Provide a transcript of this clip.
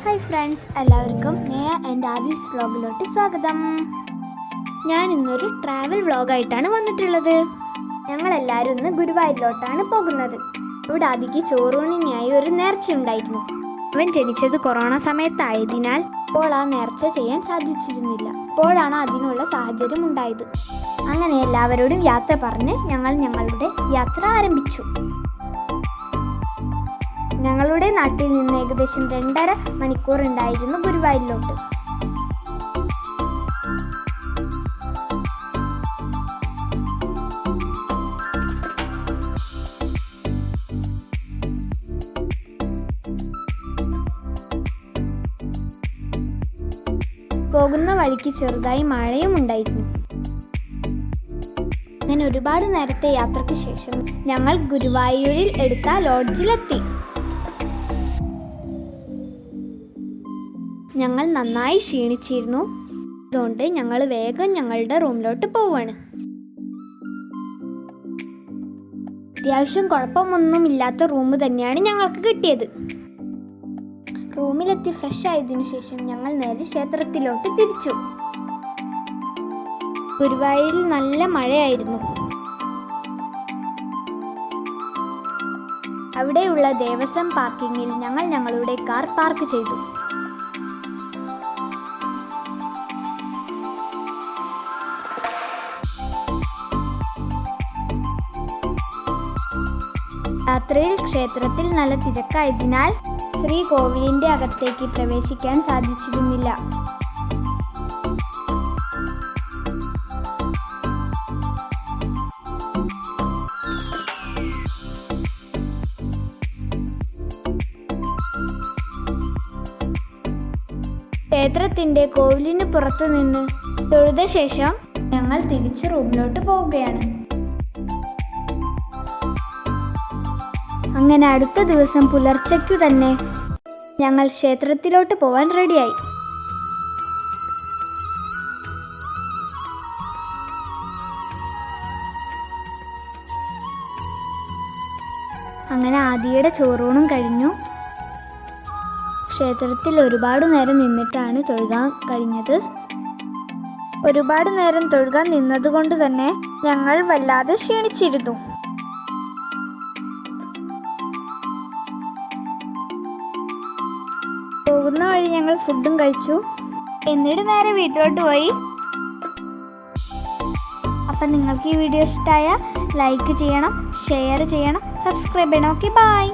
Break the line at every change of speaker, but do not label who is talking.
Hi friends, എല്ലാവർക്കും നേയ and Aadhi's വ്ളോഗിലോട്ട് സ്വാഗതം. ഞാൻ ഇന്നൊരു ട്രാവൽ വ്ളോഗായിട്ടാണ് വന്നിട്ടുള്ളത്. ഞങ്ങളെല്ലാവരും ഇന്ന് ഗുരുവായൂരിലോട്ടാണ് പോകുന്നത്. ഇവിടെ ആദിക്ക് ചോറൂണിനായി ഒരു നേർച്ച ഉണ്ടായിരുന്നു. അവൻ ജനിച്ചത് കൊറോണ സമയത്തായതിനാൽ ഇപ്പോൾ ആ നേർച്ച ചെയ്യാൻ സാധിച്ചിരുന്നില്ല. ഇപ്പോഴാണ് അതിനുള്ള സാഹചര്യം ഉണ്ടായത്. അങ്ങനെ എല്ലാവരോടും യാത്ര പറഞ്ഞ് ഞങ്ങൾ ഞങ്ങളുടെ യാത്ര ആരംഭിച്ചു. ഞങ്ങളുടെ നാട്ടിൽ നിന്ന് ഏകദേശം 2.5 മണിക്കൂർ ഉണ്ടായിരുന്നു ഗുരുവായൂരിലോട്ട്. പോകുന്ന വഴിക്ക് ചെറുതായി മഴയും ഉണ്ടായിരുന്നു. അങ്ങനെ ഒരുപാട് നേരത്തെ യാത്രയ്ക്ക് ശേഷം ഞങ്ങൾ ഗുരുവായൂരിൽ എടുത്ത ലോഡ്ജിലെത്തി. ഞങ്ങൾ നന്നായി ക്ഷീണിച്ചിരുന്നു. അതുകൊണ്ട് ഞങ്ങൾ വേഗം ഞങ്ങളുടെ റൂമിലോട്ട് പോവുകയാണ്. അത്യാവശ്യം കുഴപ്പമൊന്നുമില്ലാത്ത റൂം തന്നെയാണ് ഞങ്ങൾക്ക് കിട്ടിയത്. റൂമിലെത്തി ഫ്രഷ് ആയതിനു ശേഷം ഞങ്ങൾ നേരെ ക്ഷേത്രത്തിലോട്ട് തിരിച്ചു. ഗുരുവായൂരിൽ നല്ല മഴയായിരുന്നു. അവിടെയുള്ള ദേവസ്വം പാർക്കിങ്ങിൽ ഞങ്ങൾ ഞങ്ങളുടെ കാർ പാർക്ക് ചെയ്തു. രാത്രിയിൽ ക്ഷേത്രത്തിൽ നല്ല തിരക്കായതിനാൽ ശ്രീകോവിലിന്റെ അകത്തേക്ക് പ്രവേശിക്കാൻ സാധിച്ചിരുന്നില്ല. ക്ഷേത്രത്തിന്റെ കോവിലിന് പുറത്തുനിന്ന് തൊഴുത ശേഷം ഞങ്ങൾ തിരിച്ച് റൂമിലോട്ട് പോവുകയാണ്. അങ്ങനെ അടുത്ത ദിവസം പുലർച്ചയ്ക്കു തന്നെ ഞങ്ങൾ ക്ഷേത്രത്തിലോട്ട് പോവാൻ റെഡിയായി. അങ്ങനെ ആദിയുടെ ചോറൂണും കഴിഞ്ഞു. ക്ഷേത്രത്തിൽ ഒരുപാട് നേരം നിന്നിട്ടാണ് തൊഴുകാൻ കഴിഞ്ഞത്. ഒരുപാട് നേരം തൊഴുകാൻ നിന്നതുകൊണ്ട് തന്നെ ഞങ്ങൾ വല്ലാതെ ക്ഷീണിച്ചിരുന്നു. പോകുന്ന വഴി ഞങ്ങൾ ഫുഡും കഴിച്ചു. എന്നിട്ട് നേരെ വീട്ടിലോട്ട് പോയി. അപ്പം നിങ്ങൾക്ക് ഈ വീഡിയോ ഇഷ്ടമായ ലൈക്ക് ചെയ്യണം, ഷെയർ ചെയ്യണം, സബ്സ്ക്രൈബ് ചെയ്യണം. Okay, by.